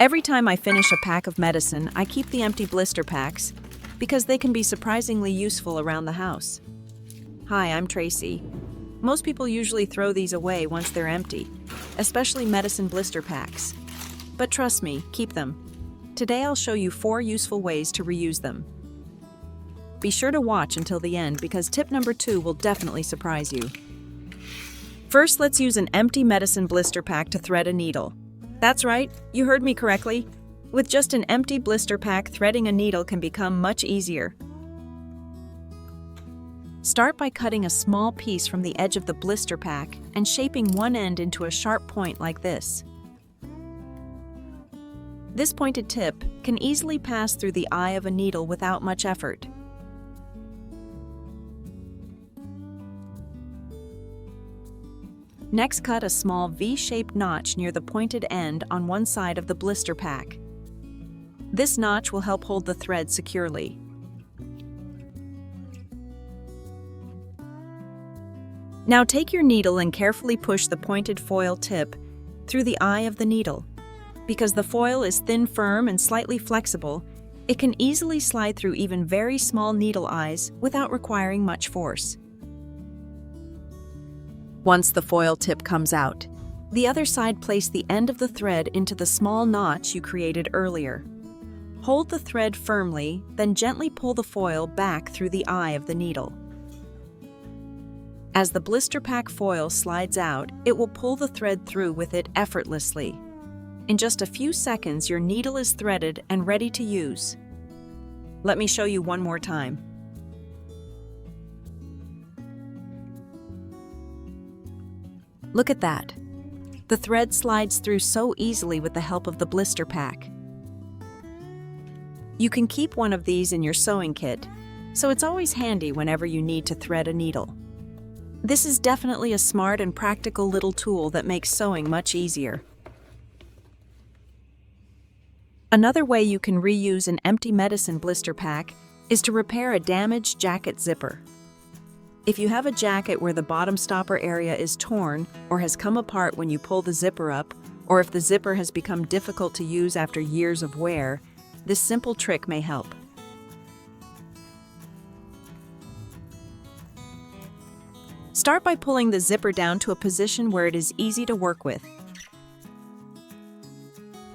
Every time I finish a pack of medicine, I keep the empty blister packs because they can be surprisingly useful around the house. Hi, I'm Tracy. Most people usually throw these away once they're empty, especially medicine blister packs. But trust me, keep them. Today I'll show you 4 useful ways to reuse them. Be sure to watch until the end because tip number 2 will definitely surprise you. First, let's use an empty medicine blister pack to thread a needle. That's right, you heard me correctly. With just an empty blister pack, threading a needle can become much easier. Start by cutting a small piece from the edge of the blister pack and shaping one end into a sharp point like this. This pointed tip can easily pass through the eye of a needle without much effort. Next, cut a small V-shaped notch near the pointed end on one side of the blister pack. This notch will help hold the thread securely. Now take your needle and carefully push the pointed foil tip through the eye of the needle. Because the foil is thin, firm, and slightly flexible, it can easily slide through even very small needle eyes without requiring much force. Once the foil tip comes out, the other side, place the end of the thread into the small notch you created earlier. Hold the thread firmly, then gently pull the foil back through the eye of the needle. As the blister pack foil slides out, it will pull the thread through with it effortlessly. In just a few seconds, your needle is threaded and ready to use. Let me show you one more time. Look at that. The thread slides through so easily with the help of the blister pack. You can keep one of these in your sewing kit, so it's always handy whenever you need to thread a needle. This is definitely a smart and practical little tool that makes sewing much easier. Another way you can reuse an empty medicine blister pack is to repair a damaged jacket zipper. If you have a jacket where the bottom stopper area is torn or has come apart when you pull the zipper up, or if the zipper has become difficult to use after years of wear, this simple trick may help. Start by pulling the zipper down to a position where it is easy to work with.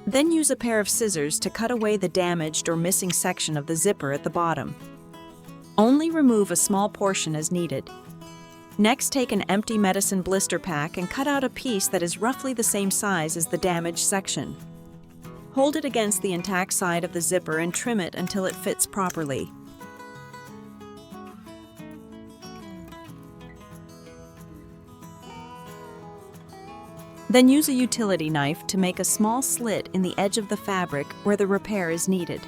Then use a pair of scissors to cut away the damaged or missing section of the zipper at the bottom. Only remove a small portion as needed. Next, take an empty medicine blister pack and cut out a piece that is roughly the same size as the damaged section. Hold it against the intact side of the zipper and trim it until it fits properly. Then use a utility knife to make a small slit in the edge of the fabric where the repair is needed.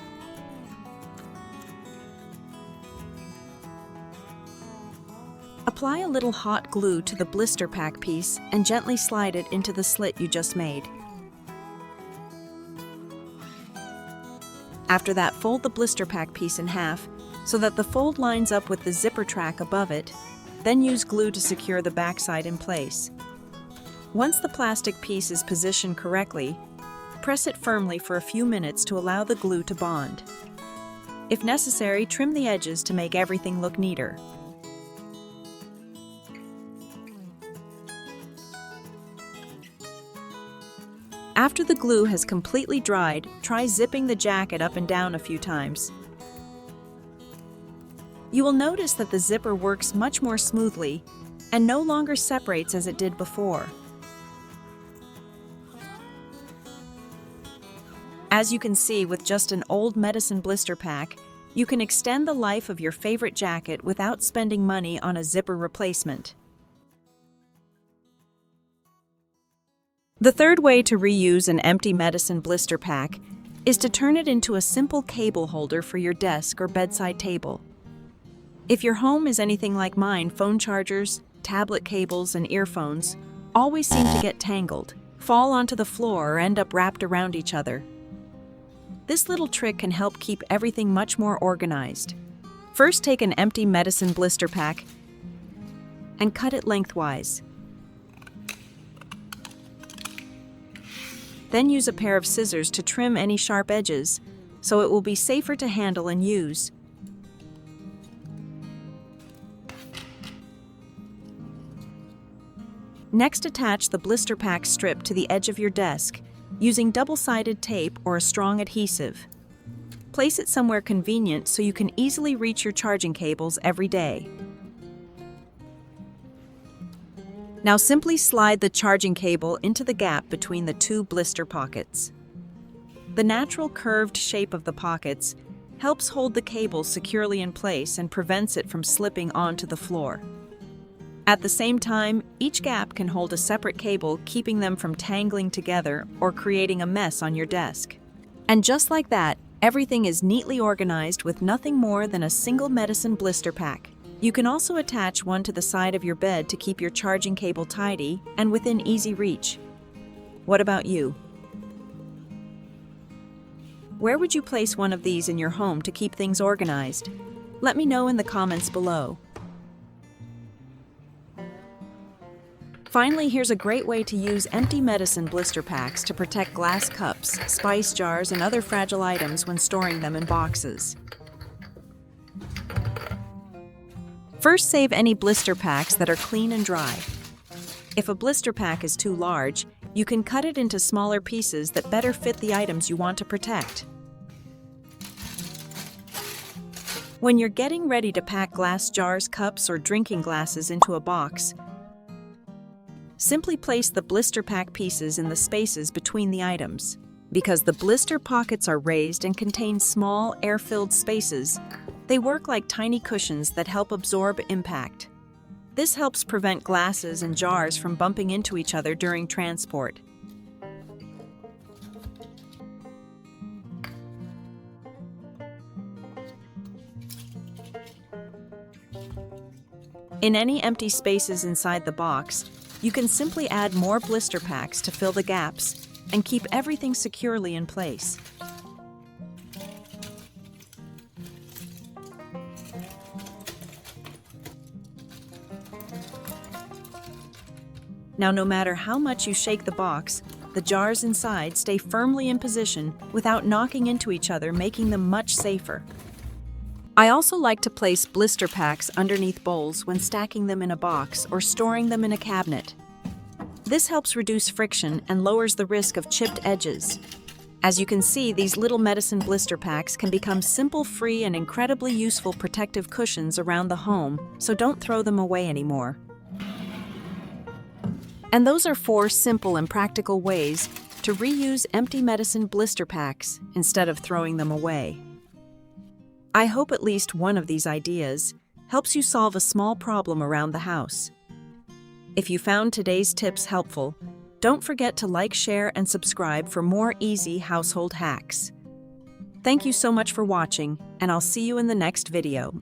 Apply a little hot glue to the blister pack piece and gently slide it into the slit you just made. After that, fold the blister pack piece in half so that the fold lines up with the zipper track above it, then use glue to secure the backside in place. Once the plastic piece is positioned correctly, press it firmly for a few minutes to allow the glue to bond. If necessary, trim the edges to make everything look neater. After the glue has completely dried, try zipping the jacket up and down a few times. You will notice that the zipper works much more smoothly and no longer separates as it did before. As you can see, with just an old medicine blister pack, you can extend the life of your favorite jacket without spending money on a zipper replacement. The third way to reuse an empty medicine blister pack is to turn it into a simple cable holder for your desk or bedside table. If your home is anything like mine, phone chargers, tablet cables, and earphones always seem to get tangled, fall onto the floor, or end up wrapped around each other. This little trick can help keep everything much more organized. First, take an empty medicine blister pack and cut it lengthwise. Then use a pair of scissors to trim any sharp edges, so it will be safer to handle and use. Next, attach the blister pack strip to the edge of your desk using double-sided tape or a strong adhesive. Place it somewhere convenient so you can easily reach your charging cables every day. Now simply slide the charging cable into the gap between the two blister pockets. The natural curved shape of the pockets helps hold the cable securely in place and prevents it from slipping onto the floor. At the same time, each gap can hold a separate cable, keeping them from tangling together or creating a mess on your desk. And just like that, everything is neatly organized with nothing more than a single medicine blister pack. You can also attach one to the side of your bed to keep your charging cable tidy and within easy reach. What about you? Where would you place one of these in your home to keep things organized? Let me know in the comments below. Finally, here's a great way to use empty medicine blister packs to protect glass cups, spice jars, and other fragile items when storing them in boxes. First, save any blister packs that are clean and dry. If a blister pack is too large, you can cut it into smaller pieces that better fit the items you want to protect. When you're getting ready to pack glass jars, cups, or drinking glasses into a box, simply place the blister pack pieces in the spaces between the items. Because the blister pockets are raised and contain small, air-filled spaces, they work like tiny cushions that help absorb impact. This helps prevent glasses and jars from bumping into each other during transport. In any empty spaces inside the box, you can simply add more blister packs to fill the gaps and keep everything securely in place. Now, no matter how much you shake the box, the jars inside stay firmly in position without knocking into each other, making them much safer. I also like to place blister packs underneath bowls when stacking them in a box or storing them in a cabinet. This helps reduce friction and lowers the risk of chipped edges. As you can see, these little medicine blister packs can become simple, free, and incredibly useful protective cushions around the home, so don't throw them away anymore. And those are 4 simple and practical ways to reuse empty medicine blister packs instead of throwing them away. I hope at least one of these ideas helps you solve a small problem around the house. If you found today's tips helpful, don't forget to like, share, and subscribe for more easy household hacks. Thank you so much for watching, and I'll see you in the next video.